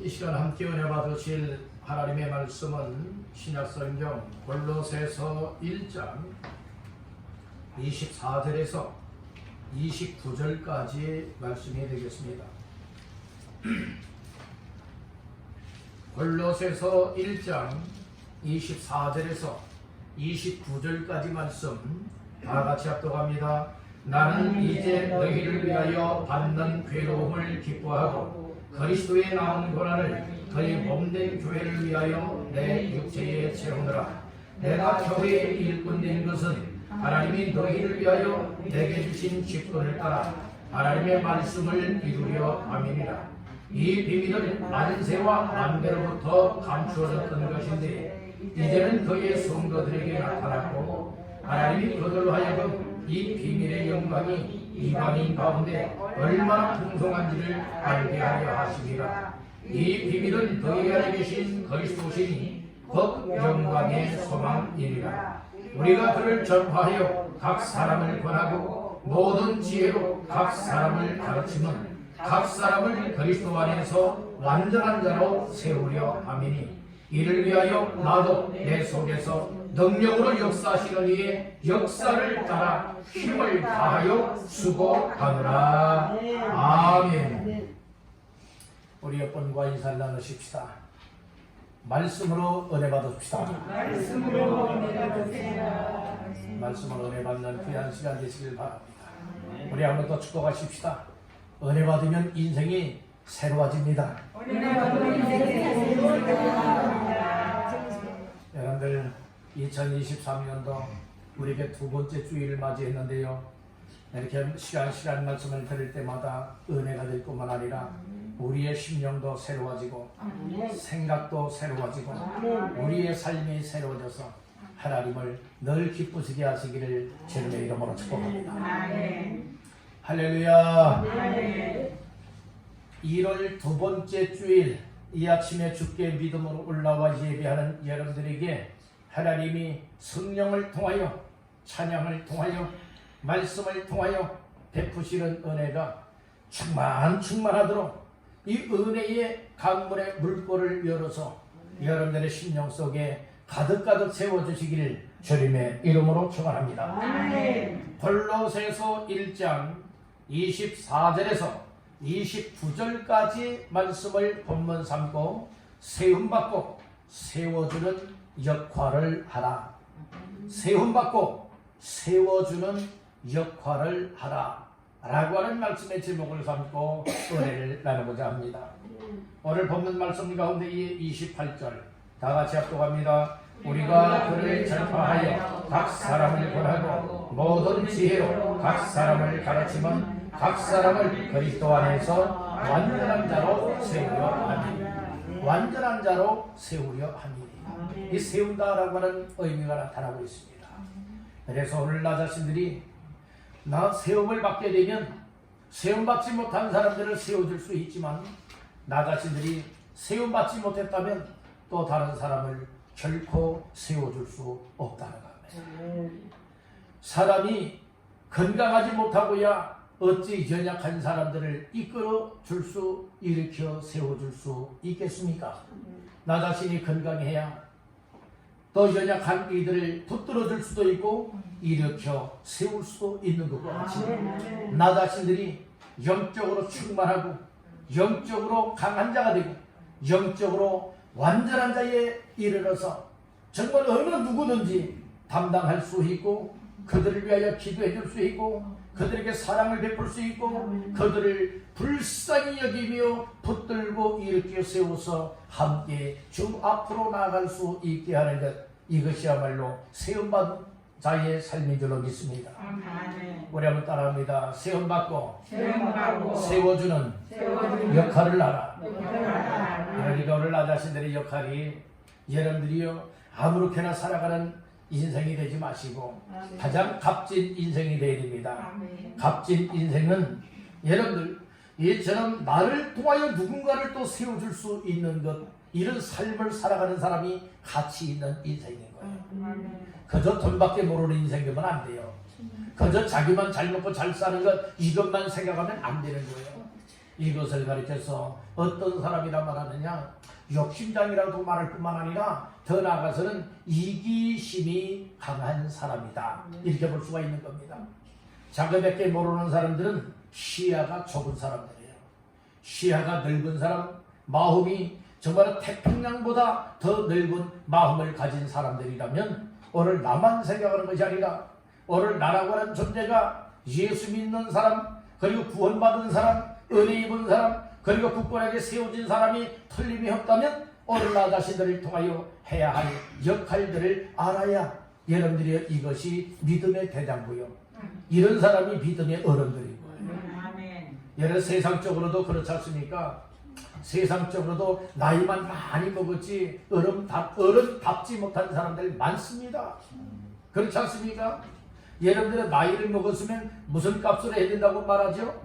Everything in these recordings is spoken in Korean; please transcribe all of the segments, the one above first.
이 시간 함께 은혜 받으실 하나님의 말씀은 신약성경 골로새서 1장 24절에서 29절까지의 말씀이 되겠습니다. 골로새서 1장 24절에서 29절까지 말씀 다같이 합독합니다. 나는 이제 너희를 위하여 받는 괴로움을 기뻐하고 그리스도의 나은 고난을 그의 몸된 교회를 위하여 내 육체에 채우느라. 내가 교회의 일꾼된 것은 하나님이 너희를 위하여 내게 주신 직분을 따라 하나님의 말씀을 이루려 함이니라. 이 비밀은 만세와 만대로부터 감추어졌던 것인데 이제는 그의 성도들에게 나타났고 하나님이 그들로 하여금 이 비밀의 영광이 이방인 가운데 얼마나 풍성한지를 알게 하려 하심이라. 이 비밀은 너희 안에 계신 그리스도시니 곧 영광의 소망이니라. 우리가 그를 전파하여 각 사람을 권하고 모든 지혜로 각 사람을 가르치면 각 사람을 그리스도 안에서 완전한 자로 세우려 함이니 이를 위하여 나도 내 속에서 능력으로 역사하시는 이의 역사를 따라 힘을 다하여 수고하노라. 아멘. 우리 옆분과 인사를 나누십시다. 말씀으로 은혜 받읍시다. 말씀으로 은혜 받으세요. 말씀으로 은혜 받는 귀한 시간 되시길 바랍니다. 우리 한번 더 축복하십시다. 은혜 받으면 인생이 새로워집니다. 은혜 받으면 인생이 새로워집니다. 여러분들 2023년도 우리에게 두 번째 주일을 맞이했는데요. 이렇게 시간 말씀을 들을 때마다 은혜가 될 뿐만 아니라 우리의 심령도 새로워지고 생각도 새로워지고 우리의 삶이 새로워져서 하나님을 늘 기쁘시게 하시기를 주님의 이름으로 축복합니다. 할렐루야. 1월 두 번째 주일 이 아침에 주께 믿음으로 올라와 예배하는 여러분들에게 하나님이 성령을 통하여 찬양을 통하여 말씀을 통하여 베푸시는 은혜가 충만하도록 이 은혜의 강물의 물꼬를 열어서 여러분들의 심령 속에 가득 채워주시기를 주님의 이름으로 축원합니다. 골로새서 1장 24절에서 29절까지 말씀을 본문 삼고 세움받고 세워주는 역할을 하라. 세움받고 세워주는 역할을 하라 라고 하는 말씀의 제목을 삼고 은혜를 나누고자 합니다. 오늘 본문 말씀 가운데 28절 다같이 합독합니다. 우리가 그를 전파하여 각 사람을 권하고 모든 지혜로 각 사람을 가르치면 각 사람을 그리스도 안에서 완전한 자로 세우려 하니 완전한 자로 세우려 하니 이 세운다라고 하는 의미가 나타나고 있습니다. 그래서 오늘 나 자신들이 나 세움을 받게 되면 세움받지 못한 사람들을 세워줄 수 있지만 나 자신들이 세움받지 못했다면 또 다른 사람을 결코 세워줄 수 없다는 겁니다. 사람이 건강하지 못하고야 어찌 연약한 사람들을 이끌어 줄 수, 일으켜 세워줄 수 있겠습니까? 나 자신이 건강해야 또 연약한 이들을 붙들어 줄 수도 있고 일으켜 세울 수도 있는 것과 같이 나 자신들이 영적으로 충만하고 영적으로 강한 자가 되고 영적으로 완전한 자에 이르러서 정말 어느 누구든지 담당할 수 있고 그들을 위하여 기도해 줄 수 있고 그들에게 사랑을 베풀 수 있고 그들을 불쌍히 여기며 붙들고 일으켜 세워서 함께 주 앞으로 나아갈 수 있게 하는 것, 이것이야말로 세움받은 자의 삶인 줄로 믿습니다. 우리 한번 따라합니다. 세움받고 세워주는 역할을 하라. 그러니까 오늘 나 자신들의 역할이 여러분들이요 아무렇게나 살아가는 인생이 되지 마시고 가장 값진 인생이 되어야 됩니다. 값진 인생은 여러분들 이처럼 나를 통하여 누군가를 또 세워줄 수 있는 것, 이런 삶을 살아가는 사람이 가치 있는 인생인 거예요. 그저 돈밖에 모르는 인생 되면 안 돼요. 그저 자기만 잘 먹고 잘 사는 것, 이것만 생각하면 안 되는 거예요. 이것을 가르쳐서 어떤 사람이라 말하느냐, 욕심장이라도 말할 뿐만 아니라 더 나아가서는 이기심이 강한 사람이다, 이렇게 볼 수가 있는 겁니다. 자그밖에 모르는 사람들은 시야가 좁은 사람들이에요. 시야가 넓은 사람, 마음이 정말 태평양보다 더 넓은 마음을 가진 사람들이라면 오늘 나만 생각하는 것이 아니라 오늘 나라고 하는 존재가 예수 믿는 사람, 그리고 구원받은 사람, 은혜 입은 사람, 그리고 굳건하게 세워진 사람이 틀림이 없다면 오늘 나 자신들을 통하여 해야 할 역할들을 알아야 여러분들이 이것이 믿음의 대장부요, 이런 사람이 믿음의 어른들인 거예요. 여러 세상적으로도 그렇지 않습니까? 세상적으로도 나이만 많이 먹었지 어른답지 못한 사람들 많습니다. 그렇지 않습니까? 여러분들은 나이를 먹었으면 무슨 값을 해야 된다고 말하죠?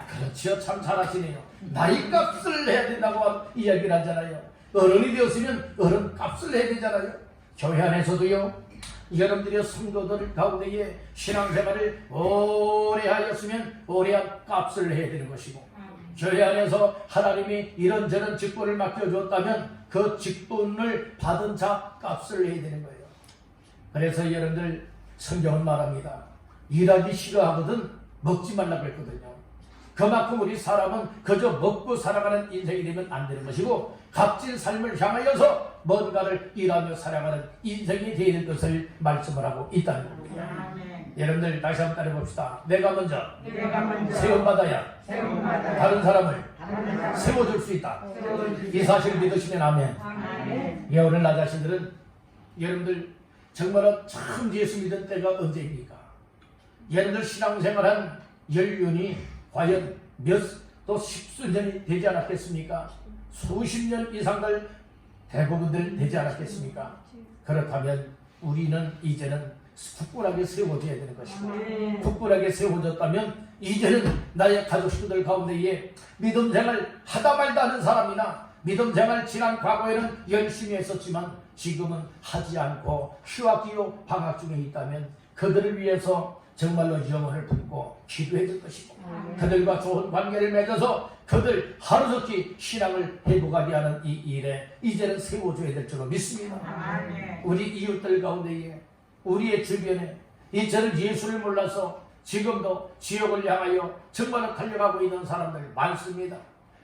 그렇죠. 참 잘하시네요. 나이 값을 해야 된다고 이야기를 하잖아요. 어른이 되었으면 어른 값을 해야 되잖아요. 교회 안에서도요, 여러분들의 성도들 가운데에 신앙생활을 오래 하였으면 오래한 값을 해야 되는 것이고, 교회 안에서 하나님이 이런저런 직분을 맡겨줬다면 그 직분을 받은 자 값을 해야 되는 거예요. 그래서 여러분들, 성경은 말합니다. 일하기 싫어하거든 먹지 말라고 했거든요. 그만큼 우리 사람은 그저 먹고 살아가는 인생이 되면 안 되는 것이고, 값진 삶을 향하여서 뭔가를 일하며 살아가는 인생이 되는 것을 말씀을 하고 있다는 겁니다. 여러분들 다시 한번 따라봅시다. 내가 먼저 세움받아야 다른 사람을 세워줄 수 있다. 이 사실을 믿으시면 아멘. 예, 오늘 나 자신들은 여러분들 정말 처음 예수 믿은 때가 언제입니까? 여러분들 신앙생활한 연륜이 과연 또 십수년이 되지 않았겠습니까? 수십 년 이상들 대부분들 되지 않았겠습니까? 그렇다면 우리는 이제는 굳건하게 세워져야 되는 것이고, 굳건하게 세워졌다면 이제는 나의 가족 식구들 가운데에 믿음 생활 하다 말다 하는 사람이나 믿음 생활 지난 과거에는 열심히 했었지만 지금은 하지 않고 휴학기요 방학 중에 있다면 그들을 위해서 정말로 영혼을 품고 기도해 줄 것이고, 그들과 좋은 관계를 맺어서 그들 하루속히 신앙을 회복하게 하는 이 일에 이제는 세워줘야 될 줄로 믿습니다. 우리 이웃들 가운데에, 우리의 주변에 이제는 예수를 몰라서 지금도 지옥을 향하여 정말로 달려가고 있는 사람들 많습니다.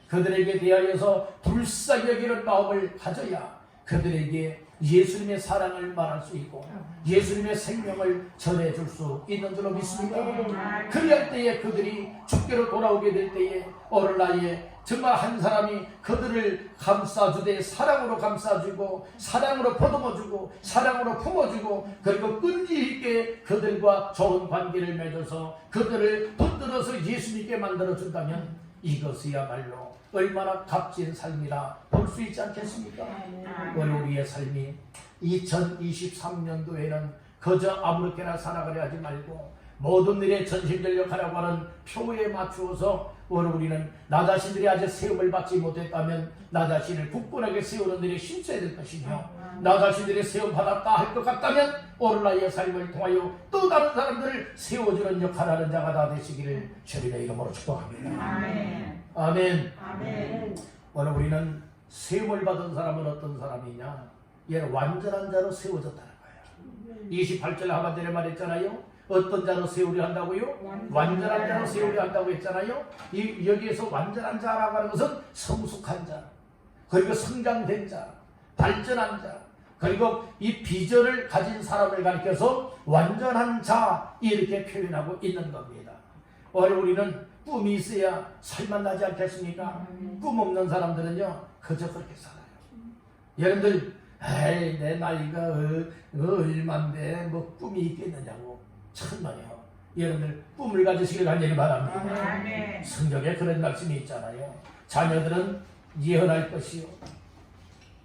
그들에게 대하여서 불쌍히 여기는 마음을 가져야 그들에게 예수님의 사랑을 말할 수 있고 예수님의 생명을 전해줄 수 있는 줄로 믿습니다. 그리할 때에 그들이 주께로 돌아오게 될 때에 오늘날에 정말 한 사람이 그들을 감싸주되 사랑으로 감싸주고 사랑으로 보듬어주고 사랑으로 품어주고 그리고 끈기 있게 그들과 좋은 관계를 맺어서 그들을 붙들어서 예수님께 만들어준다면 이것이야말로 얼마나 값진 삶이라 볼 수 있지 않겠습니까? 오늘 우리의 삶이 2023년도에는 그저 아무렇게나 살아가려 하지 말고 모든 일에 전심전력하라고 하는 표에 맞추어서 오늘 우리는 나 자신들이 아직 세움을 받지 못했다면 나 자신을 굳건하게 세우는 일에 힘써야 될 것이며 나 자신들이 세움 받았다 할 것 같다면 오늘 나의 삶을 통하여 또 다른 사람들을 세워주는 역할을 하는 자가 다 되시기를 주님의 이름으로 축복합니다. 아멘. 아멘. 아멘. 오늘 우리는 세움을 받은 사람은 어떤 사람이냐? 얘는 완전한 자로 세워졌다는 거예요. 28절 하반절에 말했잖아요. 어떤 자로 세우려 한다고요? 완전한 자로 세우려 한다고 했잖아요. 여기에서 완전한 자라고 하는 것은 성숙한 자, 그리고 성장된 자, 발전한 자, 그리고 이 비전을 가진 사람을 가리켜서 완전한 자 이렇게 표현하고 있는 겁니다. 오늘 우리는 꿈이 있어야 살만 나지 않겠습니까? 꿈 없는 사람들은요 그저 그렇게 살아요. 여러분들 에이 내 나이가 얼만데 뭐 꿈이 있겠느냐고 천만에요. 여러분들 꿈을 가지시길 간절히 바랍니다. 성경에 그런 말씀이 있잖아요. 자녀들은 예언할 것이요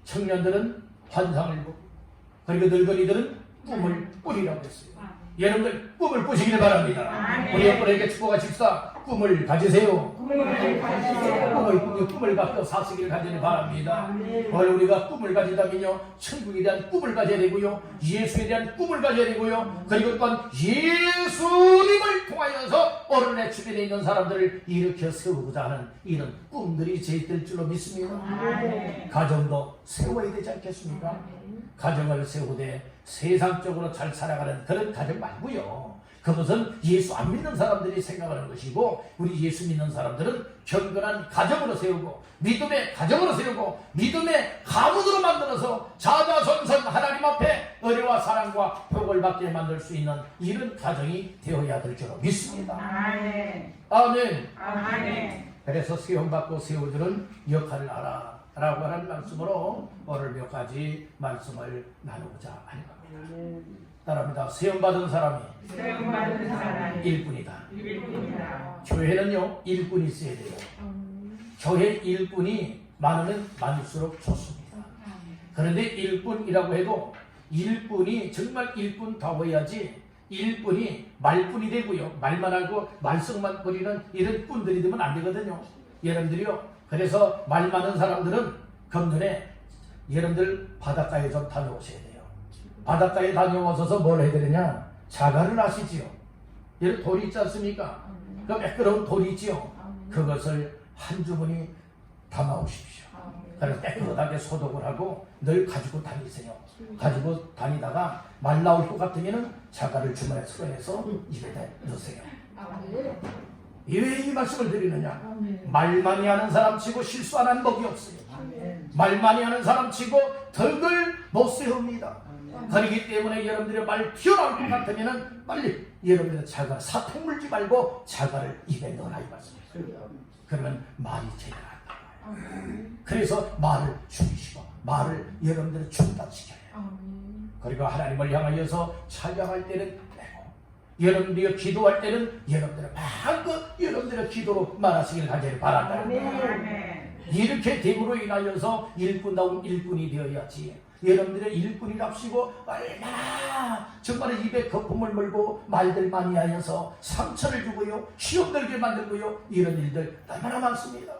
청년들은 환상을 보고 그리고 늙은이들은 꿈을 꾸리라고 했어요. 여러분들 꿈을 꾸시길 바랍니다. 우리 옆분에게 축복하십시다. 꿈을 가지세요. 꿈을 가지세요. 꿈을 갖고 사시길 간절히 바랍니다. 아멘. 오늘 우리가 꿈을 가지다면요, 천국에 대한 꿈을 가져야 되고요, 예수에 대한 꿈을 가져야 되고요, 그리고 또한 예수님을 통하여서 오늘 내 주변에 있는 사람들을 일으켜 세우고자 하는 이런 꿈들이 제될 줄로 믿습니다. 아멘. 가정도 세워야 되지 않겠습니까? 가정을 세우되 세상적으로 잘 살아가는 그런 가정 말고요, 그것은 예수 안 믿는 사람들이 생각하는 것이고, 우리 예수 믿는 사람들은 경건한 가정으로 세우고, 믿음의 가정으로 세우고, 믿음의 가문으로 만들어서 자자손손 하나님 앞에 은혜와 사랑과 복을 받게 만들 수 있는 이런 가정이 되어야 될 줄로 믿습니다. 아멘. 아멘. 아멘. 그래서 세움받고 세워주는 역할을 하라 라고 하는 말씀으로 오늘 몇 가지 말씀을 나누고자 하는 겁니다. 따라합니다. 세움받은 사람이 세움받은 사람이 일꾼이다. 일꾼이다. 교회는요, 일꾼이 있어야 돼요. 교회 일꾼이 많으면 많을수록 좋습니다. 그런데 일꾼이라고 해도 일꾼이 정말 일꾼다워야지, 일꾼이 말꾼이 되고요, 말만 하고 말썽만 부리는 이런 꾼들이 되면 안 되거든요. 여러분들이요, 그래서 말 많은 사람들은 금년에 여러분들 바닷가에 좀 다녀오셔야 돼요. 바닷가에 다녀오셔서 뭘 해야 되느냐? 자갈을 아시지요? 여러분 돌이 있지 않습니까? 그 매끄러운 돌이 있지요? 그것을 한 주머니 담아오십시오. 그래서 깨끗하게 소독을 하고 늘 가지고 다니세요. 가지고 다니다가 말 나올 것 같으면 자갈을 주머니에 꺼내서 입에다 넣으세요. 왜 이 말씀을 드리느냐? 말 많이 하는 사람 치고 실수 안 하는 법이 없어요. 말 많이 하는 사람 치고 덕을 못 세웁니다. 그렇기 때문에 여러분들의 말 튀어나올 것 같으면 빨리 여러분들의 자갈, 사탕 물지 말고 자갈을 입에 넣어라 이 말씀이에요. 그러면 말이 제대로 한다. 그래서 말을 죽이시고 말을 여러분들을 중단시켜요. 그리고 하나님을 향하여서 찬양할 때는 내고, 여러분들이 기도할 때는 여러분들의 마음껏 여러분들의 기도로 말하시길 간절히 바란다. 아멘. 이렇게 됨으로 인하여서 일꾼다운 일꾼이 되어야지. 여러분들의 일꾼이랍시고 얼마나 정말 입에 거품을 물고 말들 많이 하여서 상처를 주고요, 시험 들게 만들고요, 이런 일들 얼마나 많습니다.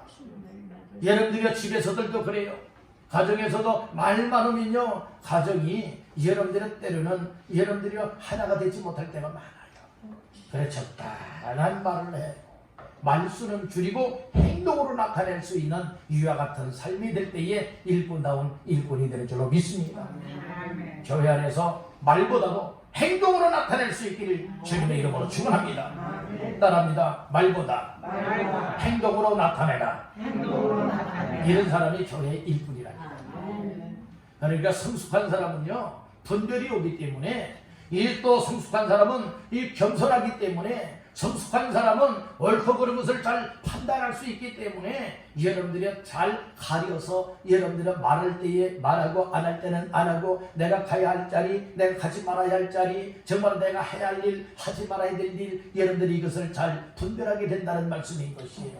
여러분들이 집에서들도 그래요. 가정에서도 말 많으면요, 가정이 여러분들의 때로는 여러분들이 하나가 되지 못할 때가 많아요. 그래 적당한 말을 해요. 말수는 줄이고 행동으로 나타낼 수 있는 이와 같은 삶이 될 때에 일꾼다운 일꾼이 되는 줄로 믿습니다. 아멘. 교회 안에서 말보다도 행동으로 나타낼 수 있기를 주님의 이름으로 축원합니다. 따라합니다. 말보다 말과 행동으로 나타내라. 행동으로 나타내. 이런 사람이 교회의 일꾼이랍니다. 그러니까 성숙한 사람은요, 분별이 오기 때문에, 이 또 성숙한 사람은 이 겸손하기 때문에, 성숙한 사람은 옳고 그른 것을 잘 판단할 수 있기 때문에 여러분들이 잘 가려서 여러분들이 말할 때에 말하고 안 할 때는 안 하고, 내가 가야 할 자리, 내가 가지 말아야 할 자리, 정말 내가 해야 할 일, 하지 말아야 될 일, 여러분들이 이것을 잘 분별하게 된다는 말씀인 것이에요.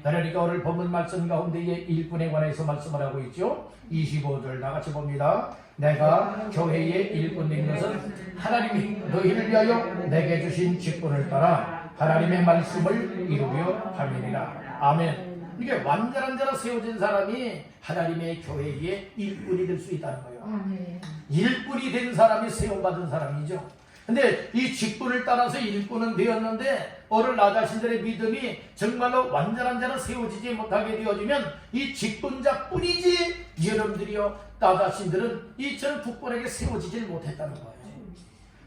그러니까 오늘 본문 말씀 가운데에 일꾼에 관해서 말씀을 하고 있죠. 25절 나같이 봅니다. 내가 교회의 일꾼 된 것은 하나님이 너희를 위하여 내게 주신 직분을 따라 하나님의 말씀을 이루려 함이니라. 아멘. 이게 완전한 자로 세워진 사람이 하나님의 교회의 일꾼이 될 수 있다는 거예요. 일꾼이 된 사람이 세움받은 사람이죠. 근데 이 직분을 따라서 일꾼은 되었는데, 오늘 나 자신들의 믿음이 정말로 완전한 자로 세워지지 못하게 되어지면 이 직분자 뿐이지, 여러분들이요, 나 자신들은 이처럼 국본에게 세워지질 못했다는 거예요.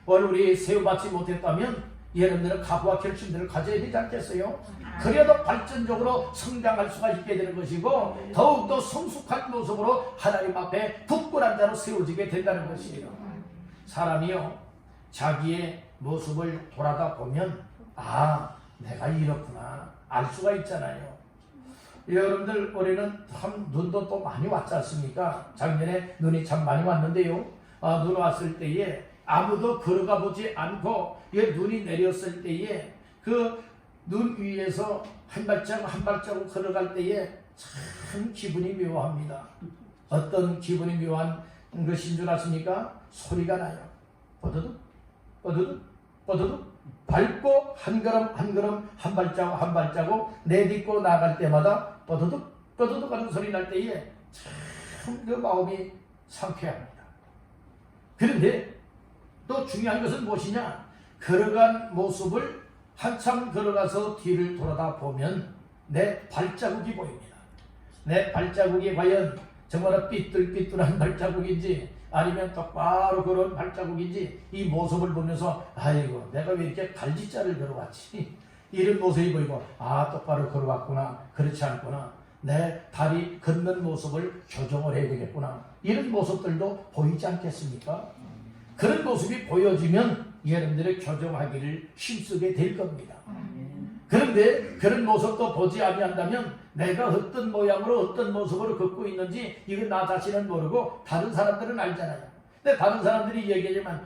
오늘 우리 세워받지 못했다면 여러분들은 각오와 결심들을 가져야 되지 않겠어요? 그래도 발전적으로 성장할 수가 있게 되는 것이고, 더욱더 성숙한 모습으로 하나님 앞에 굳건한 자로 세워지게 된다는 것이에요. 사람이요, 자기의 모습을 돌아다 보면 아, 내가 이렇구나 알 수가 있잖아요. 여러분들 올해는 참 눈도 또 많이 왔지 않습니까? 작년에 눈이 참 많이 왔는데요, 눈 왔을 때에 아무도 걸어가 보지 않고 눈이 내렸을 때에 그 눈 위에서 한 발자국 한 발자국 걸어갈 때에 참 기분이 묘합니다. 어떤 기분이 묘한 것인 줄 아십니까? 소리가 나요. 뽀드득 뽀드득 뽀드득 밟고 한 걸음 한 걸음 한 발자국 한 발자국 내딛고 나갈 때마다 뻐드득 뻐드득 하는 소리 날 때에 참 그 마음이 상쾌합니다. 그런데 또 중요한 것은 무엇이냐? 걸어간 모습을 한참 걸어가서 뒤를 돌아다 보면 내 발자국이 보입니다. 내 발자국이 과연 정말 삐뚤삐뚤한 발자국인지 아니면 똑바로 걸어온 발자국인지 이 모습을 보면서 아이고 내가 왜 이렇게 갈지자를 걸어왔지? 이런 모습이 보이고 아 똑바로 걸어왔구나, 그렇지 않구나, 내 다리 걷는 모습을 교정을 해야 되겠구나, 이런 모습들도 보이지 않겠습니까? 그런 모습이 보여지면 여러분들의 교정하기를 힘쓰게 될 겁니다. 그런데 그런 모습도 보지 아니한다면 내가 어떤 모양으로 어떤 모습으로 걷고 있는지 이건 나 자신은 모르고 다른 사람들은 알잖아요. 근데 다른 사람들이 얘기하지만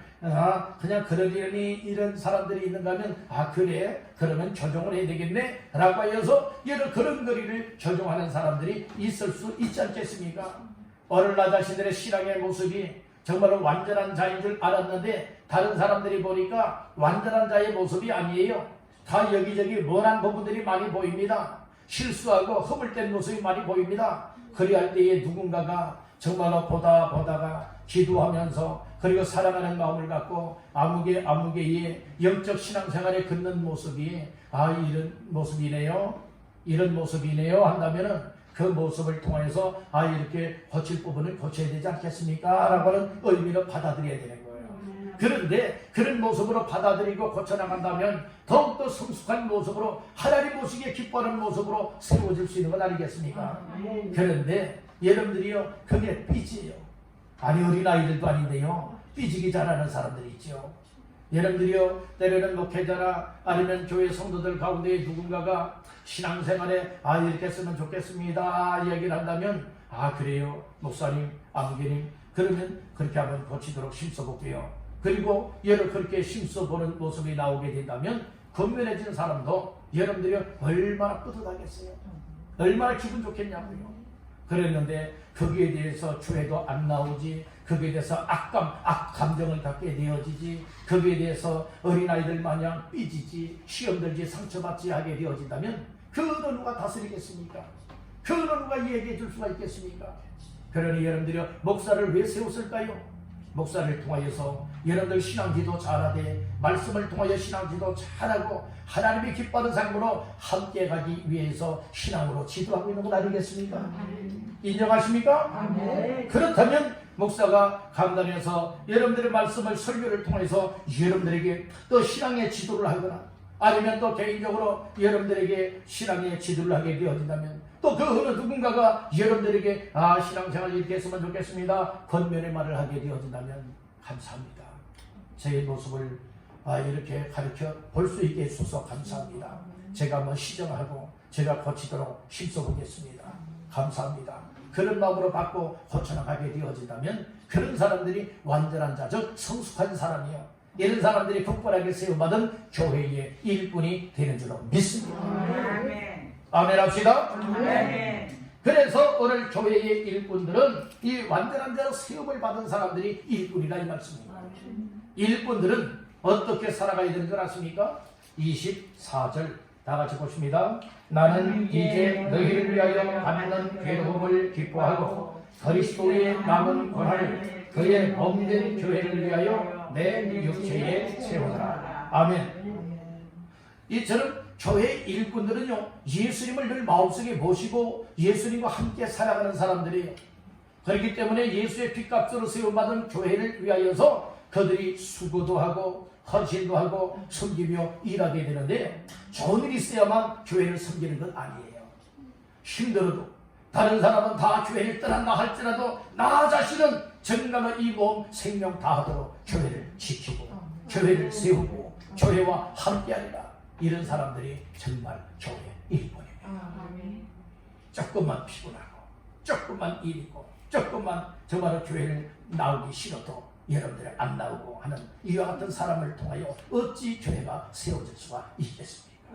그냥 그러려니 이런 사람들이 있는가 하면 그래? 그러면 교정을 해야 되겠네? 라고 하여서 여러 그런 거리를 교정하는 사람들이 있을 수 있지 않겠습니까? 오늘 나 자신들의 신앙의 모습이 정말로 완전한 자인 줄 알았는데 다른 사람들이 보니까 완전한 자의 모습이 아니에요. 다 여기저기 원한 부분들이 많이 보입니다. 실수하고 허물된 모습이 많이 보입니다. 그리할 때에 누군가가 정말로 보다가 기도하면서 그리고 사랑하는 마음을 갖고 아무개의 영적 신앙생활에 걷는 모습이 이런 모습이네요, 이런 모습이네요 한다면은 그 모습을 통해서 이렇게 고칠 부분을 고쳐야 되지 않겠습니까? 라고 하는 의미로 받아들여야 되는 거예요. 그런데 그런 모습으로 받아들이고 고쳐나간다면 더욱더 성숙한 모습으로 하나님 보시기에 기뻐하는 모습으로 세워질 수 있는 건 아니겠습니까? 그런데 여러분들이요 그게 삐지예요. 어린아이들도 아닌데요 삐지기 잘하는 사람들이 있죠. 여러분들이요 때로는 목회자나 아니면 교회 성도들 가운데 누군가가 신앙생활에 이렇게 했으면 좋겠습니다 이야기를 한다면 그래요 목사님 아무개님 그러면 그렇게 한번 고치도록 힘써볼게요. 그리고 여러 그렇게 힘써보는 모습이 나오게 된다면 건면해진 사람도 여러분들이 얼마나 뿌듯하겠어요. 얼마나 기분 좋겠냐고요. 그랬는데 거기에 대해서 주에도 안 나오지, 거기에 대해서 악감정을 갖게 되어지지, 거기에 대해서 어린아이들 마냥 삐지지, 시험 들지, 상처받지 하게 되어진다면 그 어느 누가 다스리겠습니까? 그 어느 누가 얘기해 줄 수가 있겠습니까? 그러니 여러분들이 목사를 왜 세웠을까요? 목사를 통하여서 여러분들 신앙기도 잘하되 말씀을 통하여 신앙기도 잘하고 하나님이 기뻐하는 삶으로 함께 가기 위해서 신앙으로 지도하고 있는 건 아니겠습니까? 인정하십니까? 그렇다면 목사가 강단에서 여러분들의 말씀을 설교를 통해서 여러분들에게 또 신앙의 지도를 하거나 아니면 또 개인적으로 여러분들에게 신앙의 지도를 하게 되어진다면 또 그 어느 누군가가 여러분들에게 신앙생활 이렇게 했으면 좋겠습니다 권면의 말을 하게 되어진다면 감사합니다. 제 모습을 이렇게 가르쳐 볼 수 있게 해주셔서 감사합니다. 제가 한번 시정하고 제가 고치도록 힘써보겠습니다. 감사합니다. 그런 마음으로 받고 고쳐나가게 되어진다면 그런 사람들이 완전한 자, 즉 성숙한 사람이요 이런 사람들이 극벌하게 세워받은 교회의 일꾼이 되는 줄로 믿습니다. 아멘 합시다. 그래서 오늘 교회의 일꾼들은 이 완전한 자로 세움을 받은 사람들이 일꾼이다 이 말씀입니다. 일꾼들은 어떻게 살아가야 되는 줄 아십니까? 24절 다 같이 보십니다. 나는 이제 너희를 위하여 받는 괴로움을 기뻐하고 그리스도의 남은 권한을 그의 몸된 교회를 위하여 내 육체에 세우라. 아멘. 이처럼 교회 일꾼들은요 예수님을 늘 마음속에 모시고 예수님과 함께 살아가는 사람들이에요. 그렇기 때문에 예수의 핏값으로 세움받은 교회를 위하여서 그들이 수고도 하고 헌신도 하고 섬기며 일하게 되는데 좋은 일이 있어야만 교회를 섬기는 건 아니에요. 힘들어도 다른 사람은 다 교회를 떠난다 할지라도 나 자신은 정말로 이 몸 생명 다하도록 교회를 지키고 교회를 세우고 교회와 함께하리라. 이런 사람들이 정말 교회 일꾼입니다. 조금만 피곤하고 조금만 일 있고 조금만 정말 교회를 나오기 싫어도 여러분들이 안 나오고 하는 이와 같은 사람을 통하여 어찌 교회가 세워질 수가 있겠습니까?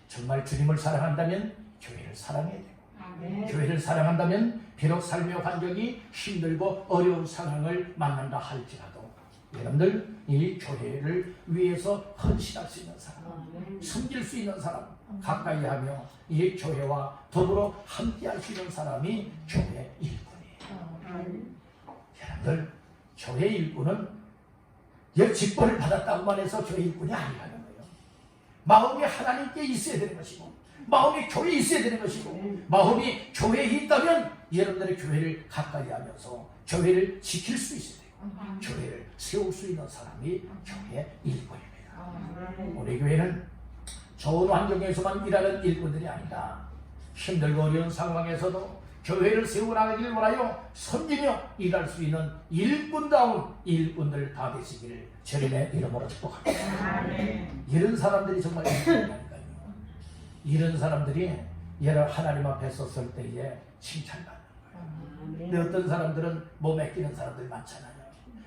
정말 주님을 사랑한다면 교회를 사랑해야 되고 교회를 사랑한다면 비록 삶의 환경이 힘들고 어려운 상황을 만난다 할지라도 여러분들 이 교회를 위해서 헌신할 수 있는 사람, 섬길 수 있는 사람, 가까이 하며 이 교회와 더불어 함께할 수 있는 사람이 교회 일꾼이에요. 여러분들 교회 일꾼은 직분을 받았다고만 해서 교회 일꾼이 아니라는 거예요. 마음이 하나님께 있어야 되는 것이고, 마음이 교회에 있어야 되는 것이고, 마음이 교회에 있다면 여러분들의 교회를 가까이 하면서 교회를 지킬 수 있어야 돼요. 교회를 세울 수 있는 사람이 교회 일꾼입니다. 우리 교회는 좋은 환경에서만 일하는 일꾼들이 아니다. 힘들고 어려운 상황에서도 교회를 세워나가기를 원하여 섬기며 일할 수 있는 일꾼다운 일꾼들 다 되시기를 주님의 이름으로 축복합니다. 이런 사람들이 정말 일꾼이라니까요. 이런 사람들이 여러 하나님 앞에 섰을 때에 칭찬받는 거예요. 근데 어떤 사람들은 몸에 끼는 사람들 많잖아요.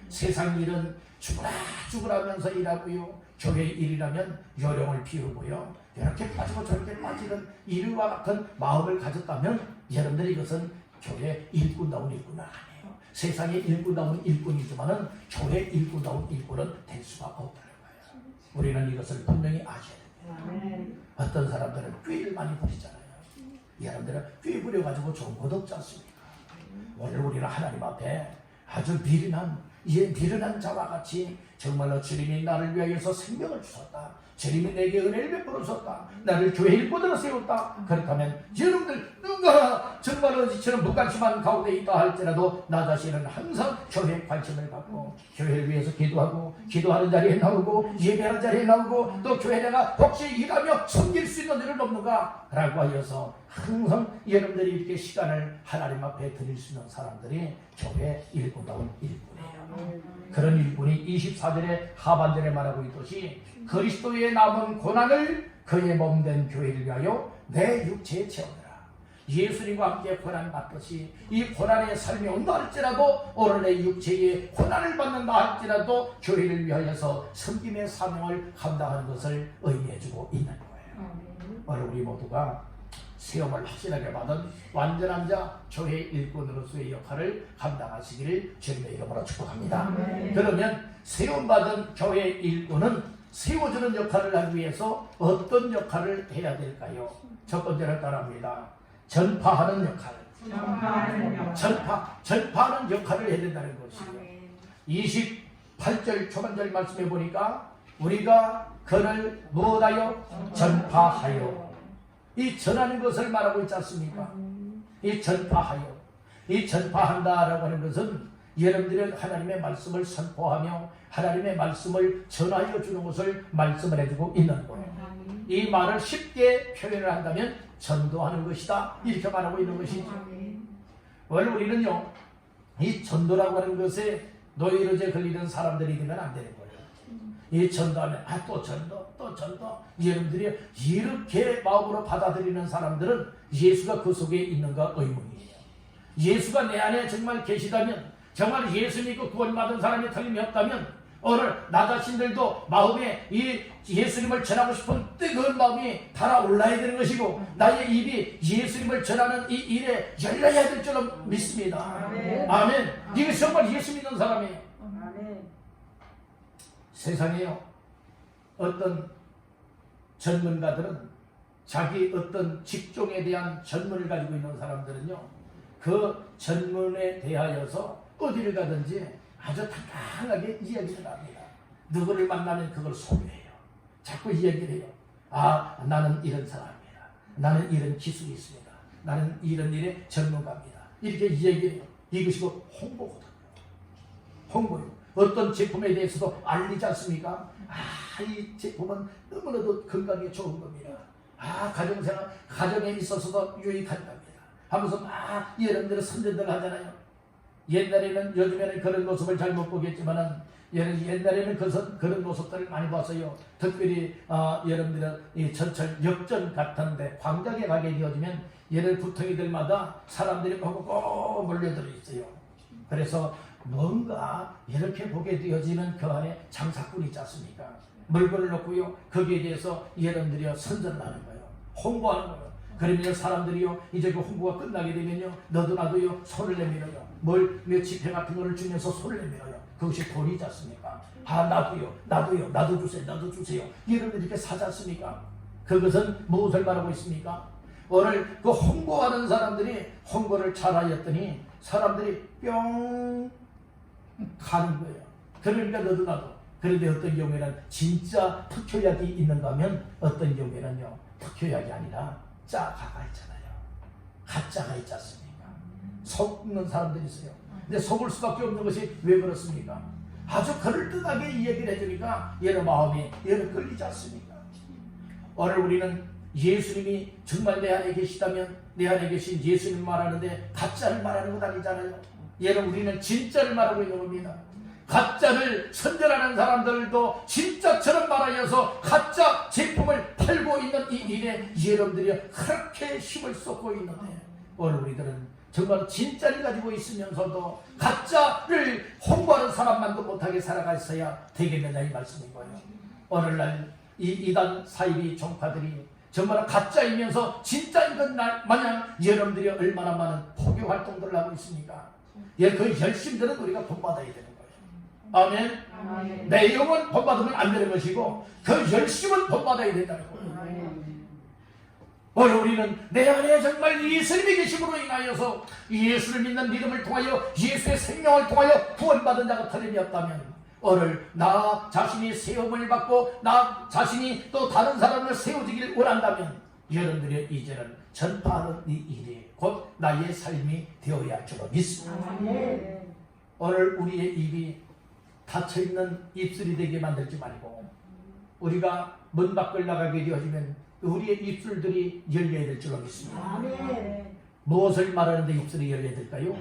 세상 일은 죽으라 하면서 일하고요, 교회 일이라면 요령을 피우고요, 이렇게 빠지고 저렇게 빠지는 이와 같은 마음을 가졌다면 여러분들이 이것은 교회 일꾼다운 일꾼은 아니에요. 세상에 일꾼다운 일꾼이지만은 교회 일꾼다운 일꾼은 될 수가 없다는 거예요. 우리는 이것을 분명히 아셔야 됩니다. 어떤 사람들은 꾀를 많이 부리잖아요. 여러분들은 꾀 부려가지고 좋은 것 없지 않습니까? 오늘 우리는 하나님 앞에 아주 미련한 자와 같이 정말로 주님이 나를 위하여서 생명을 주셨다, 주님이 내게 은혜를 베풀어 줬다, 나를 교회 일꾼으로 세웠다. 그렇다면 여러분들 누가 정말로 이처럼 무관심한 가운데 있다 할지라도 나 자신은 항상 교회에 관심을 갖고 교회를 위해서 기도하고, 기도하는 자리에 나오고, 예배하는 자리에 나오고, 또 교회 내가 혹시 일하며 섬길 수 있는 일은 없는가 라고 하여서 항상 여러분들이 이렇게 시간을 하나님 앞에 드릴 수 있는 사람들이 교회 일꾼다운 일꾼이에요. 그런 일꾼이 24절의 하반절에 말하고 있듯이 그리스도의 남은 고난을 그의 몸된 교회를 위하여 내 육체에 채우느라. 예수님과 함께 고난 받듯이 이 고난의 삶이 온다 할지라도, 오늘 내 육체에 고난을 받는다 할지라도 교회를 위하여서 섬김의 사명을 감당하는 것을 의미해주고 있는 거예요. 오늘 우리 모두가 세움을 확실하게 받은 완전한 자 교회 일꾼으로서의 역할을 감당하시기를 주님의 이름으로 축복합니다. 그러면 세움받은 교회 일꾼은 세워주는 역할을 하기 위해서 어떤 역할을 해야 될까요? 첫 번째를 따라합니다. 전파하는 역할. 전파하는 역할을 해야 된다는 것이에요. 28절 초반절 말씀해 보니까 우리가 그를 무엇하여? 전파하여. 이 전하는 것을 말하고 있지 않습니까? 이 전파하여. 이 전파한다라고 하는 것은 여러분들은 하나님의 말씀을 선포하며 하나님의 말씀을 전하여 주는 것을 말씀을 해주고 있는 거예요. 이 말을 쉽게 표현을 한다면 전도하는 것이다, 이렇게 말하고 있는 것이죠. 원래 우리는요, 이 전도라고 하는 것에 노이로제 걸리는 사람들이 되면 안 되는 거예요. 이 전도하면 또 전도. 여러분들이 이렇게 마음으로 받아들이는 사람들은 예수가 그 속에 있는가 의문이에요. 예수가 내 안에 정말 계시다면, 정말 예수 믿고 구원받은 사람이 틀림이 없다면 오늘 나 자신들도 마음에 이 예수님을 전하고 싶은 뜨거운 마음이 달아올라야 되는 것이고, 나의 입이 예수님을 전하는 이 일에 열려야 될 줄로 믿습니다. 아멘. 이게 정말 예수 믿는 사람이에요. 세상에요, 어떤 전문가들은 자기 어떤 직종에 대한 전문을 가지고 있는 사람들은요, 그 전문에 대하여서 어디를 가든지 아주 당당하게 이야기를 합니다. 누구를 만나면 그걸 소개해요. 자꾸 이야기를 해요. 나는 이런 사람입니다. 나는 이런 기술이 있습니다. 나는 이런 일의 전문가입니다. 이렇게 이야기를 해요. 이것이 홍보거든요. 홍보요. 어떤 제품에 대해서도 알리지 않습니까? 이 제품은 너무나도 건강에 좋은 겁니다. 가정생활, 가정에 있어서도 유익한 겁니다. 하면서 여러분들은 선전들 하잖아요. 옛날에는, 요즘에는 그런 모습을 잘 못 보겠지만은, 옛날에는 그런 모습들을 많이 봤어요. 특별히, 여러분들은 이 전철 역전 같은데 광장에 가게 되어지면, 예를 구덩이들마다 사람들이 꼭 몰려들어 있어요. 그래서 뭔가 이렇게 보게 되어지면 그 안에 장사꾼이 있지 않습니까? 물건을 놓고요, 거기에 대해서 여러분들이 선전을 하는 거예요. 홍보하는 거예요. 그러면요 사람들이요 이제 그 홍보가 끝나게 되면요 너도 나도요 손을 내밀어요. 뭐 지폐 같은 거를 주면서 손을 내밀어요. 그것이 돈이지 않습니까? 아 나도 주세요. 이런 이렇게 사지 않습니까? 그것은 무엇을 말하고 있습니까? 오늘 그 홍보하는 사람들이 홍보를 잘하였더니 사람들이 뿅 가는 거예요. 그러니까 너도 나도. 그런데 어떤 경우에는 진짜 특효약이 있는가 하면 어떤 경우에는요 특효약이 아니라 짜가가 있잖아요. 가짜가 있지 않습니까? 속는 사람들이 있어요. 근데 속을 수밖에 없는 것이 왜 그렇습니까? 아주 그럴듯하게 이 얘기를 해주니까 얘의 마음이 얘는 끌리지 않습니까? 오늘 우리는 예수님이 정말 내 안에 계시다면 내 안에 계신 예수님 말하는데 가짜를 말하는 것 아니잖아요. 얘는 우리는 진짜를 말하고 있는 겁니다. 가짜를 선전하는 사람들도 진짜처럼 말하여서 가짜 제품을 팔고 있는 이 일에 여러분들이 그렇게 힘을 쏟고 있는데 오늘 우리들은 정말 진짜를 가지고 있으면서도 가짜를 홍보하는 사람만도 못하게 살아갔어야 되겠느냐 이 말씀인 거예요. 오늘날 이 이단 사이비 종파들이 정말 가짜이면서 진짜인 것 마냥 여러분들이 얼마나 많은 포교 활동들을 하고 있습니까? 예, 그 열심들은 우리가 본받아야 되는 거예요. 아멘. 아멘. 내용은 본받으면 안 되는 것이고 그 열심은 본받아야 된다는 거예요. 오늘 우리는 내 안에 정말 예수님이 계심으로 인하여서 예수를 믿는 믿음을 통하여 예수의 생명을 통하여 구원받은 자가 터림이 없다면 오늘 나 자신이 세움을 받고 나 자신이 또 다른 사람을 세워지길 원한다면 여러분들의 이제는 전파하는 이 일이 곧 나의 삶이 되어야 할 줄로 믿습니다. 오늘 우리의 입이 닫혀있는 입술이 되게 만들지 말고 우리가 문 밖을 나가게 되어지면 우리의 입술들이 열려야 될 줄로 믿습니다. 무엇을 말하는데 입술이 열려야 될까요?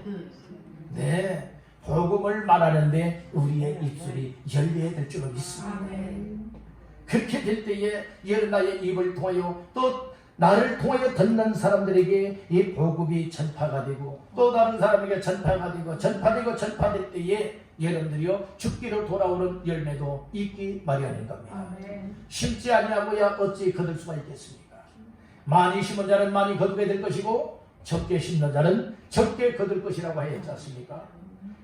네, 복음을 말하는데 우리의 입술이 열려야 될 줄로 믿습니다. 그렇게 될 때에 나의 입을 통하여 또 나를 통하여 듣는 사람들에게 이 복음이 전파가 되고 또 다른 사람에게 전파가 되고 전파될 때에 여러분들이요 죽기로 돌아오는 열매도 있기 마련인 겁니다. 심지 아니하고야 어찌 거둘 수가 있겠습니까? 많이 심은 자는 많이 거두게 될 것이고 적게 심는 자는 적게 거둘 것이라고 하였지 않습니까?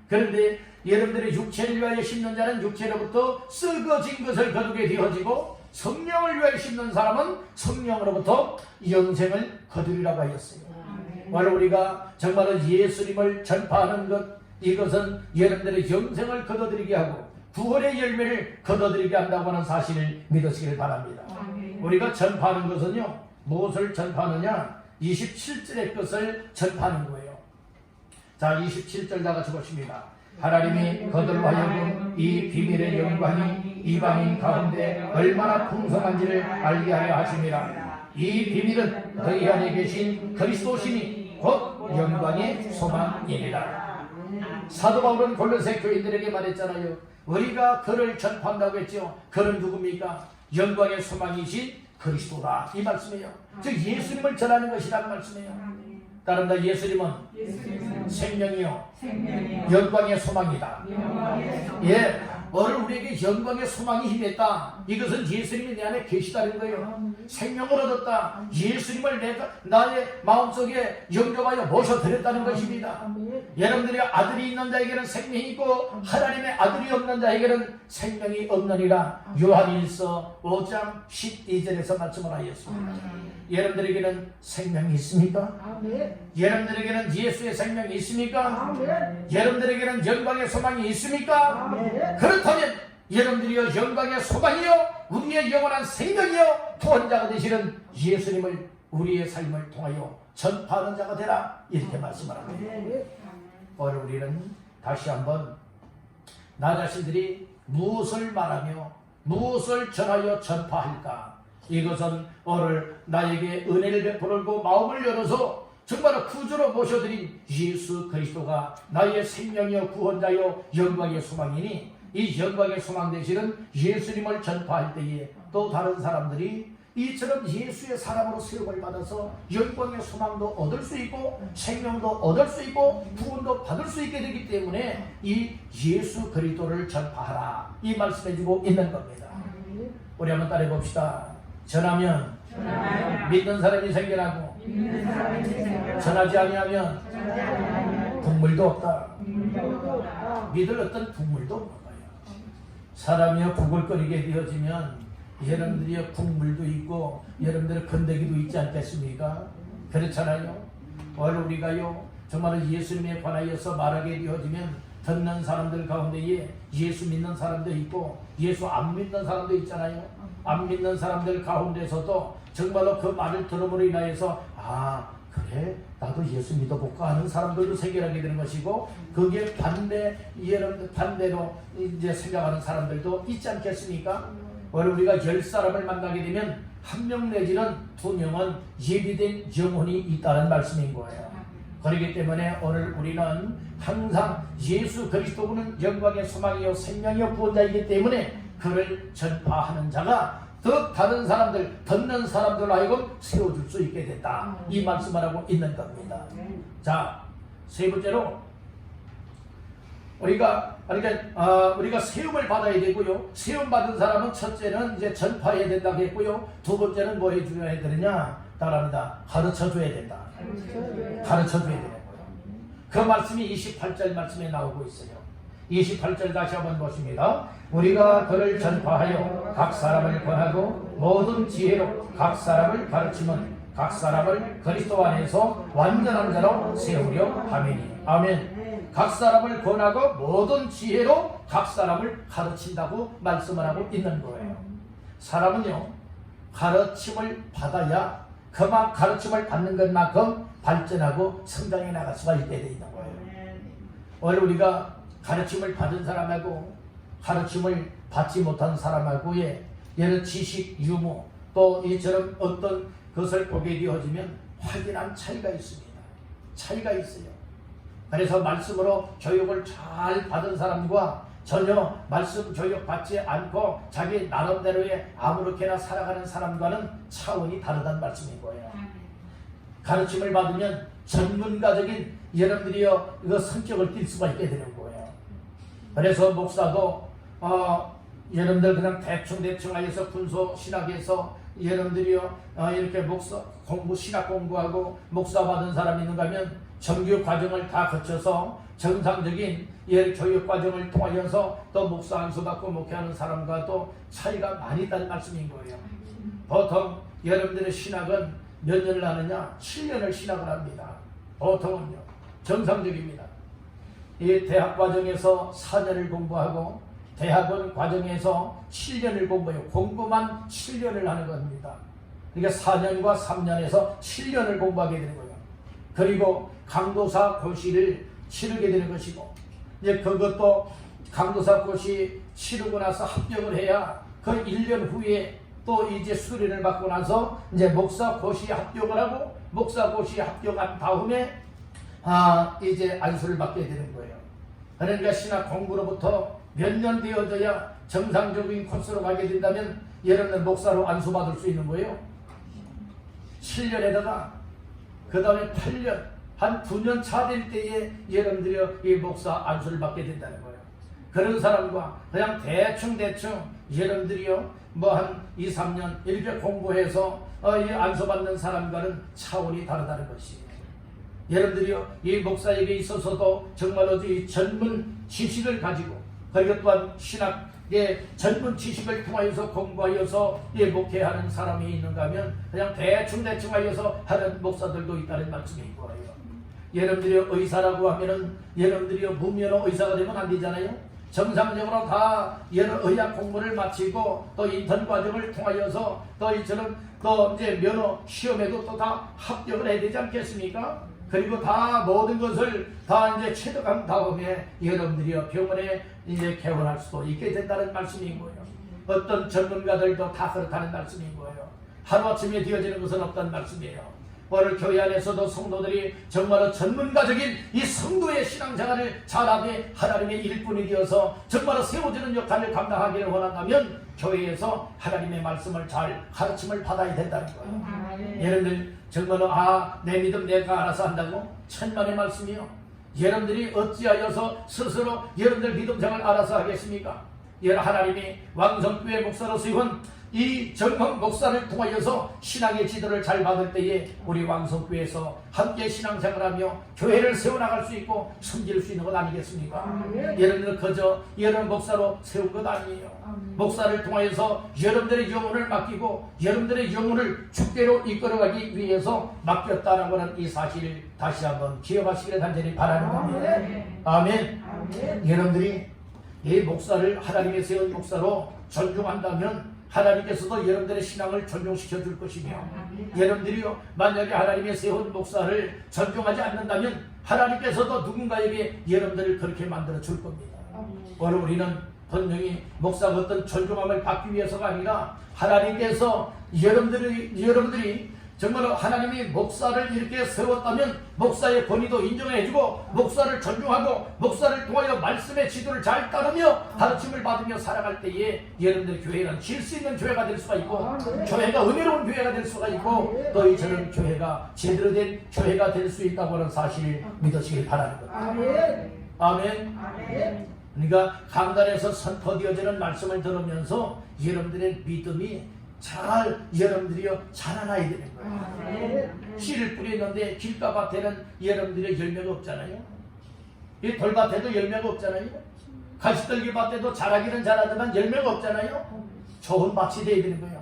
그런데 여러분들의 육체를 위하여 심는 자는 육체로부터 썩어진 것을 거두게 되어지고 성령을 위하여 심는 사람은 성령으로부터 영생을 거두리라고 하였어요. 바로 우리가 정말 예수님을 전파하는 것 이것은 여러분들의 영생을 거둬들이게 하고 구원의 열매를 거둬들이게 한다고 하는 사실을 믿으시길 바랍니다. 우리가 전파하는 것은요 무엇을 전파하느냐 27절의 것을 전파하는 거예요. 자 27절 다 같이 보십니다. 하나님이 그들로 하여금 이 비밀의 영광이 이방인 가운데 얼마나 풍성한지를 알게 하려 하심이라. 이 비밀은 너희 안에 계신 그리스도시니 곧 영광의 소망이니라. 사도 바울은 골로새 교인들에게 말했잖아요. 우리가 그를 전파한다고 했죠. 그는 누굽니까? 영광의 소망이신 그리스도라 이 말씀이에요. 즉 예수님을 전하는 것이라는 말씀이에요. 따른다 예수님은 생명이요 영광의 소망이다. 예, 오늘 우리에게 영광의 소망이 힘했다. 이것은 예수님이 내 안에 계시다는 거예요. 생명을 얻었다. 예수님을 내가 나의 마음속에 영접하여 모셔드렸다는 것입니다. 여러분들의 아들이 있는 자에게는 생명이 있고 하나님의 아들이 없는 자에게는 생명이 없느니라. 요한일서 5장 12절에서 말씀을 하였습니다. 여러분들에게는 생명이 있습니까? 여러분들에게는 예수의 생명이 있습니까? 여러분들에게는 영광의 소망이 있습니까? 그렇다면 여러분들이여 영광의 소망이요 우리의 영원한 생명이요 구원자가 되시는 예수님을 우리의 삶을 통하여 전파하는 자가 되라 이렇게 말씀을 합니다. 오늘 우리는 다시 한번 나 자신들이 무엇을 말하며 무엇을 전하여 전파할까? 이것은 오늘 나에게 은혜를 베풀고 마음을 열어서 정말 구주로 모셔드린 예수 그리스도가 나의 생명이요 구원자요 영광의 소망이니 이 영광의 소망 되시는 예수님을 전파할 때에 또 다른 사람들이 이처럼 예수의 사람으로 세움을 받아서 영광의 소망도 얻을 수 있고 생명도 얻을 수 있고 구원도 받을 수 있게 되기 때문에 이 예수 그리스도를 전파하라 이 말씀해주고 있는 겁니다. 우리 한번 따라해 봅시다. 전하면 믿는 사람이 생겨나고 전하지 아니하면 국물도 없다. 믿을 어떤 국물도 없는 거예요. 사람이요 국을 끓이게 되어지면 여러분들이 국물도 있고 여러분들의 건더기도 있지 않겠습니까? 그렇잖아요. 오늘 우리가요 정말 예수님에 관하여서 말하게 되어지면 듣는 사람들 가운데에 예수 믿는 사람도 있고 예수 안 믿는 사람도 있잖아요. 안 믿는 사람들 가운데서도 정말로 그 말을 들음으로 인하여서 아 그래 나도 예수 믿어볼까 하는 사람들도 생겨나게 되는 것이고 그게 반대로 이제 생각하는 사람들도 있지 않겠습니까? 오늘 우리가 10사람을 만나게 되면 1명 내지는 2명은 예비된 영혼이 있다는 말씀인 거예요. 그렇기 때문에 오늘 우리는 항상 예수 그리스도는 영광의 소망이요 생명이요 구원자이기 때문에 그를 전파하는 자가 더 다른 사람들 듣는 사람들 하여금 세워줄 수 있게 됐다. 이 말씀을 하고 있는 겁니다. 자, 세 번째로 우리가 세움을 받아야 되고요. 세움 받은 사람은 첫째는 이제 전파해야 된다고 했고요. 두 번째는 뭐 해줘야 되느냐? 따라합니다. 가르쳐줘야 된다. 가르쳐줘야 되는 거예요. 그 말씀이 28절 말씀에 나오고 있어요. 28절 다시 한번 보십니다. 우리가 그를 전파하여 각 사람을 권하고 모든 지혜로 각 사람을 가르치면 각 사람을 그리스도 안에서 완전한 자로 세우려 함이니. 아멘. 각 사람을 권하고 모든 지혜로 각 사람을 가르친다고 말씀을 하고 있는 거예요. 사람은요 가르침을 받아야 그만 가르침을 받는 것만큼 발전하고 성장해 나갈 수가 있게 돼 있는 거예요. 오늘 우리가 가르침을 받은 사람하고 가르침을 받지 못한 사람하고의 예를 지식, 유무 또 이처럼 어떤 것을 보게 되어지면 확연한 차이가 있습니다. 차이가 있어요. 그래서 말씀으로 교육을 잘 받은 사람과 전혀 말씀 교육 받지 않고 자기 나름대로의 아무렇게나 살아가는 사람과는 차원이 다르다는 말씀인 거예요. 가르침을 받으면 전문가적인 여러분들이요 이거 성격을 띌 수가 있게 되는 거예요. 그래서 목사도 여러분들 그냥 대충 하여서 군소 신학에서 여러분들이요 이렇게 목사 공부 신학 공부하고 목사 받은 사람이 있는가 하면 정규 과정을 다 거쳐서 정상적인 교육 과정을 통하여서 또 목사 안수 받고 목회하는 사람과도 차이가 많이 있다는 말씀인 거예요. 보통 여러분들의 신학은 몇 년을 하느냐? 7년을 신학을 합니다. 보통은요. 정상적입니다. 이 대학 과정에서 4년을 공부하고 대학원 과정에서 7년을 공부해요. 공부만 7년을 하는 겁니다. 그러니까 4년과 3년에서 7년을 공부하게 되는 거예요. 그리고 강도사 고시를 치르게 되는 것이고 이제 그것도 강도사 고시 치르고 나서 합격을 해야 그 1년 후에 또 이제 수련을 받고 나서 이제 목사 고시 합격을 하고 목사 고시 합격한 다음에 이제 안수를 받게 되는 거예요. 그러니까 신학 공부로부터 몇 년 되어져야 정상적인 코스로 가게 된다면 여러분들 목사로 안수받을 수 있는 거예요. 7년에다가 그 다음에 8년 한 9년 차 될 때에 여러분들이 이 목사 안수를 받게 된다는 거예요. 그런 사람과 그냥 대충 여러분들이요 뭐 한 2, 3년 이렇게 공부해서 이 안수받는 사람과는 차원이 다르다는 것이에요. 여러분들이요 이 목사에게 있어서도 정말로 이 전문 지식을 가지고 그리고 또한 신학의 전문 지식을 통하여서 공부하여서 목회하는 사람이 있는가 하면 그냥 대충 하여서 하는 목사들도 있다는 말씀인 거예요. 여러분들이 의사라고 하면은 여러분들이 무면허 의사가 되면 안 되잖아요. 정상적으로 다 의학 공부를 마치고 또 인턴 과정을 통하여서 또 이처럼 또 이제 면허 시험에도 또 다 합격을 해야 되지 않겠습니까? 그리고 다 모든 것을 다 이제 체득한 다음에 여러분들이 병원에 이제 개원할 수도 있게 된다는 말씀인 거예요. 어떤 전문가들도 다 그렇다는 말씀인 거예요. 하루아침에 되어지는 것은 없다는 말씀이에요. 오늘 교회 안에서도 성도들이 정말로 전문가적인 이 성도의 신앙생활을 잘하게 하나님의 일꾼이 되어서 정말로 세워지는 역할을 감당하기를 원한다면 교회에서 하나님의 말씀을 잘 가르침을 받아야 된다는 거예요. 여러분들 정말로 내 믿음 내가 알아서 한다고? 천만의 말씀이요. 여러분들이 어찌하여서 스스로 여러분들 믿음 생활 알아서 하겠습니까? 하나님이 왕성교회 목사로 세운 이 정헌 목사를 통하여서 신앙의 지도를 잘 받을 때에 우리 왕성교회에서 함께 신앙생활하며 교회를 세워나갈 수 있고 섬길 수 있는 것 아니겠습니까? 여러분들 그저 여러분 목사로 세운 것 아니에요. 목사를 통하여서 여러분들의 영혼을 맡기고 여러분들의 영혼을 주께로 이끌어가기 위해서 맡겼다는 하는 이 사실을 다시 한번 기억하시기를 간절히 바라는 겁니다. 아멘. 여러분들이 이 목사를 하나님의 세운 목사로 존중한다면 하나님께서도 여러분들의 신앙을 존중시켜 줄 것이며 여러분들이요 만약에 하나님의 세운 목사를 존중하지 않는다면 하나님께서도 누군가에게 여러분들을 그렇게 만들어 줄 겁니다. 오늘 우리는 분명히 목사가 어떤 존중함을 받기 위해서가 아니라 하나님께서 여러분들이 정말로 하나님이 목사를 이렇게 세웠다면 목사의 권위도 인정해주고 목사를 존중하고 목사를 통하여 말씀의 지도를 잘 따르며 가르침을 받으며 살아갈 때에 여러분들의 교회는 질 수 있는 교회가 될 수가 있고 교회가 은혜로운 교회가 될 수가 있고 또 저는 교회가 제대로 된 교회가 될 수 있다고 하는 사실을 믿으시길 바라는 겁니다. 아멘. 그러니까 강단에서 선포되어지는 말씀을 들으면서 여러분들의 믿음이 여러분들이요 자라나야 되는 거예요. 씨를 뿌렸는데 길가밭에는 여러분들의 열매가 없잖아요. 이 돌밭에도 열매가 없잖아요. 가시떨기 밭에도 자라기는 자라지만 열매가 없잖아요. 좋은 밭이 돼야 되는 거예요.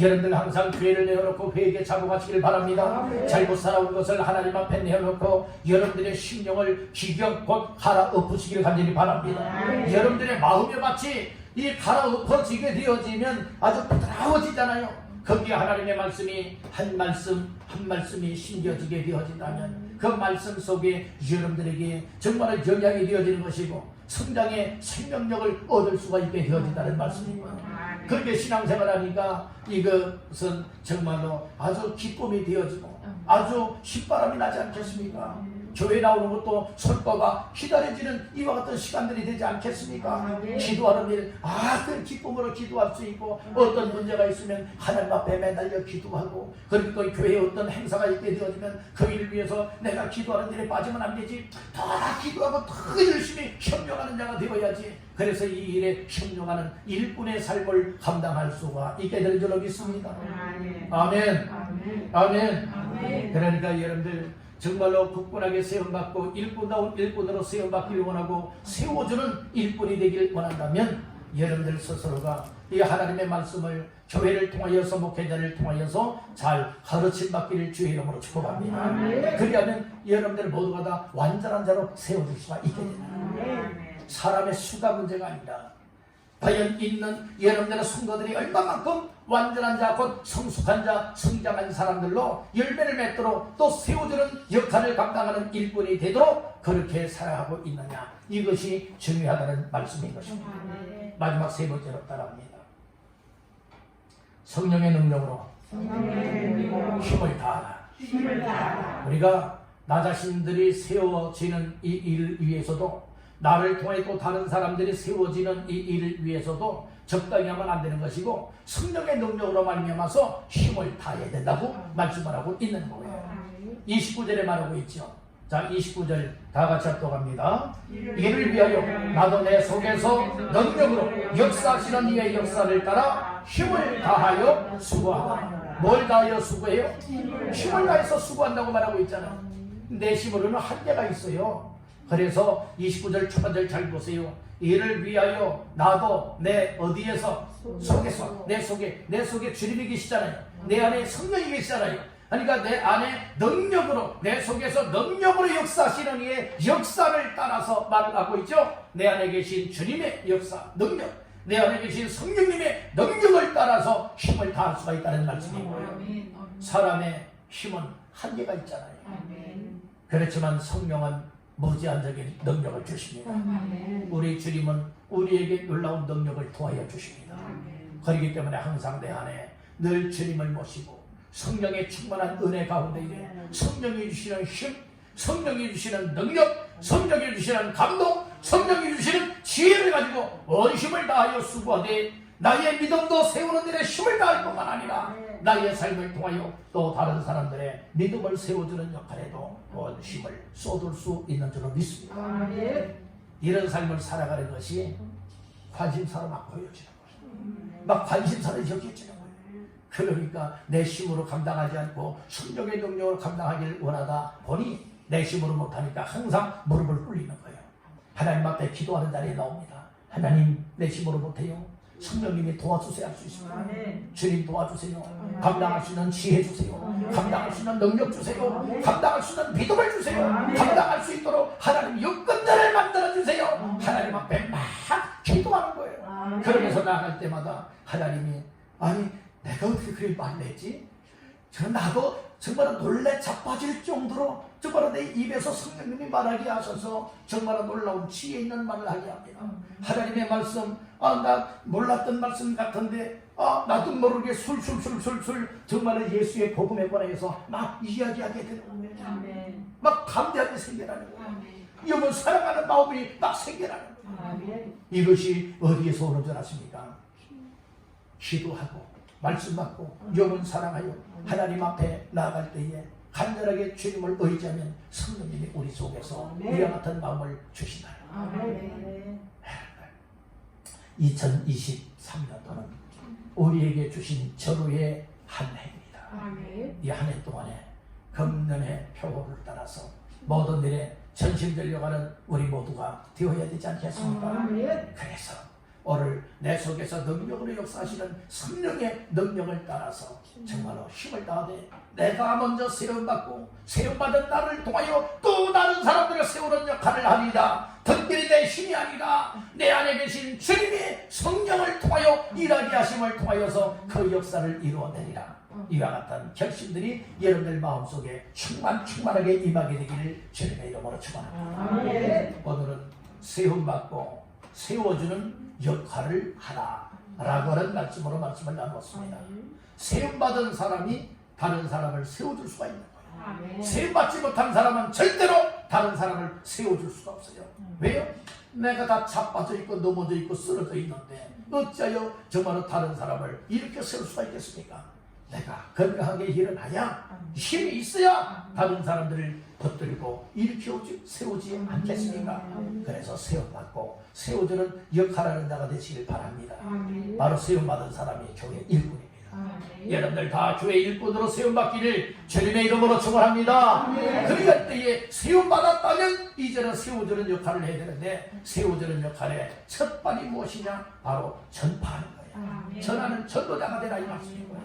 여러분들 항상 교회를 내어놓고 회개에 잡아가시길 바랍니다. 잘못 살아온 것을 하나님 앞에 내어놓고 여러분들의 심령을 기경 곧 갈아엎으시길 간절히 바랍니다. 여러분들의 마음의 밭이 이 갈아엎어지게 되어지면 아주 부드러워지잖아요. 거기에 하나님의 말씀이 한 말씀이 심겨지게 되어진다면 그 말씀 속에 여러분들에게 정말 영향이 되어지는 것이고 성장의 생명력을 얻을 수가 있게 되어진다는 말씀입니다. 그렇게 신앙생활하니까 이것은 정말로 아주 기쁨이 되어지고 아주 신바람이 나지 않겠습니까? 교회 나오는 것도 설거가 기다려지는 이와 같은 시간들이 되지 않겠습니까? 기도하는 일, 그 기쁨으로 기도할 수 있고 어떤 문제가 있으면 하나님 앞에 매달려 기도하고 그리고 또 교회에 어떤 행사가 있게 되어지면 그 일을 위해서 내가 기도하는 일에 빠지면 안 되지. 더 기도하고 더 열심히 협력하는 자가 되어야지. 그래서 이 일에 협력하는 일꾼의 삶을 감당할 수가 있게 될 줄로 믿습니다. 아멘. 그러니까 여러분들 정말로 굳건하게 세움받고 일꾼다운 일꾼으로 세움받기를 원하고 세워주는 일꾼이 되길 원한다면 여러분들 스스로가 이 하나님의 말씀을 교회를 통하여서 목회자를 통하여서 잘 가르침받기를 주의 이름으로 축복합니다. 그리하면 여러분들 모두가 다 완전한 자로 세워줄 수가 있게 됩니다. 사람의 수가 문제가 아니라 과연 있는 여러분들의 성도들이 얼마만큼 완전한 자, 곧 성숙한 자, 성장한 사람들로 열매를 맺도록 또 세워주는 역할을 감당하는 일꾼이 되도록 그렇게 살아가고 있느냐, 이것이 중요하다는 말씀인 것입니다. 마지막 세 번째로 따라합니다. 성령의 능력으로 힘을 다하라. 우리가 나 자신들이 세워지는 이 일을 위해서도 나를 통해 또 다른 사람들이 세워지는 이 일을 위해서도 적당히 하면 안 되는 것이고 성령의 능력으로 말미암아서 힘을 다해야 된다고 말씀을 하고 있는 거예요. 29절에 말하고 있죠. 자, 29절 다 같이 합독합니다. 이를 위하여 나도 내 속에서 능력으로 역사하시는 이의 역사를 따라 힘을 다하여 수고하라. 뭘 다하여 수고해요? 힘을 다해서 수고한다고 말하고 있잖아요. 내 힘으로는 한계가 있어요. 그래서 29절 초반절 잘 보세요. 이를 위하여 나도 내 어디에서 속에서 내 속에 주님이 계시잖아요. 내 안에 성령이 계시잖아요. 그러니까 내 안에 능력으로 내 속에서 능력으로 역사하시는 이의 역사를 따라서 말을 하고 있죠. 내 안에 계신 주님의 역사, 능력, 내 안에 계신 성령님의 능력을 따라서 힘을 다할 수가 있다는 말씀이고요. 사람의 힘은 한계가 있잖아요. 그렇지만 성령은 무제한적인 능력을 주십니다. 우리 주님은 우리에게 놀라운 능력을 더하여 주십니다. 그렇기 때문에 항상 내 안에 늘 주님을 모시고 성령의 충만한 은혜 가운데 성령이 주시는 힘, 성령이 주시는 능력, 성령이 주시는 감동, 성령이 주시는 지혜를 가지고 온 힘을 다하여 수고하되 나의 믿음도 세우는 일에 힘을 다할 뿐만 아니라 나의 삶을 통하여 또 다른 사람들의 믿음을 세워주는 역할에도 온 힘을 쏟을 수 있는 줄로 믿습니다. 이런 삶을 살아가는 것이 관심사로 막 보여지는 것입니다. 막 관심사를 여겨지는 거예요. 그러니까 내 힘으로 감당하지 않고 성령의 능력으로 감당하기를 원하다 보니 내 힘으로 못하니까 항상 무릎을 꿇리는 거예요. 하나님 앞에 기도하는 자리에 나옵니다. 하나님, 내 힘으로 못해요. 성령님이 도와주세요 할 수 있습니다. 주님 도와주세요. 감당할 수 있는 지혜 주세요. 감당할 수 있는 능력 주세요. 감당할 수 있는 믿음을 주세요. 감당할 수 있도록 하나님 여건들을 만들어 주세요. 하나님 앞에 막 기도하는 거예요. 그러면서 나갈 때마다 하나님이, 아니 내가 어떻게 그렇게 말했지? 나도 정말 놀래 자빠질 정도로 정말 내 입에서 성령님이 말하게 하셔서 정말 놀라운 지혜 있는 말을 하게 합니다. 하나님의 말씀, 나 몰랐던 말씀 같은데 나도 모르게 술술 정말 예수의 복음에 관해서 막 이야기하게 되는 거예요. 막 감대하게 생겨나는 거예요. 영을 사랑하는 마음이 막 생겨나는 거예요. 이것이 어디에서 오는 줄 아십니까? 기도하고 말씀 받고 영을 사랑하여 하나님 앞에 나아갈 때에 간절하게 주님을 의지하면 성령님이 우리 속에서 이와 같은 마음을 주시나요? 2023년도는 우리에게 주신 절호의 한 해입니다. 이 한 해 동안에 금년의 표호를 따라서 모든 일에 전심전력하는 우리 모두가 되어야 되지 않겠습니까? 그래서 오늘 내 속에서 능력으로 역사하시는 성령의 능력을 따라서 정말로 힘을 다하되 내가 먼저 세움받고 세움받은 나를 통하여 또 다른 사람들을 세우는 역할을 하리라. 특별히 내 힘이 아니라 내 안에 계신 주님의 성령을 통하여 일하게 하심을 통하여서 그 역사를 이루어내리라. 이와 같은 결심들이 여러분들 마음속에 충만하게 임하게 되기를 주님의 이름으로 축원합니다. 오늘은 세움받고 세워주는 역할을 하라 라고 하는 말씀으로 말씀을 나눴습니다. 세움받은 사람이 다른 사람을 세워줄 수가 있는 거예요. 세움받지 못한 사람은 절대로 다른 사람을 세워줄 수가 없어요. 왜요? 내가 다 자빠져 있고 넘어져 있고 쓰러져 있는데 어찌하여 정말로 다른 사람을 이렇게 세울 수가 있겠습니까? 내가 건강하게 일어나야 힘이 있어야 다른 사람들을 붙들고 일으켜 세우지 않겠습니까? 그래서 세움받고 세워주는 역할하는 자가 되시길 바랍니다. 바로 세움받은 사람이 교회 일꾼입니다. 여러분들 다 교회 일꾼으로 세움받기를 주님의 이름으로 축원합니다. 그럴 때에 세움받았다면 이제는 세워주는 역할을 해야 되는데 세워주는 역할의 첫 발이 무엇이냐? 바로 전파하는 거예요. 전하는 전도자가 되라 이 말씀이고요.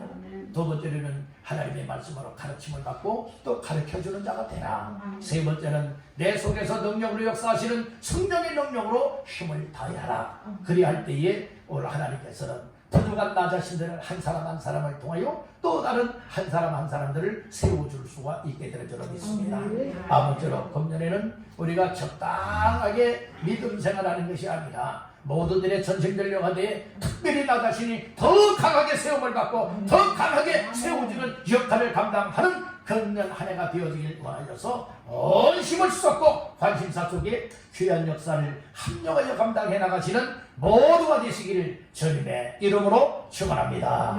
두 번째로는 하나님의 말씀으로 가르침을 받고 또 가르쳐주는 자가 되라. 세 번째는 내 속에서 능력으로 역사하시는 성령의 능력으로 힘을 다하라. 그리할 때에 오늘 하나님께서는 부족한 나 자신들을 한 사람 한 사람을 통하여 또 다른 한 사람 한 사람들을 세워줄 수가 있게 되는 줄로 믿습니다. 아무쪼록 금년에는 우리가 적당하게 믿음 생활하는 것이 아니라 모두들의 전심전력하되 특별히 나 자신이 더 강하게 세움을 받고 더 강하게 세워지는 역할을 감당하는 금년 한 해가 되어지길 원하여서 온 힘을 쏟고 관심사 속에 귀한 역사를 합력하여 감당해 나가시는 모두가 되시기를 주님의 이름으로 축원합니다.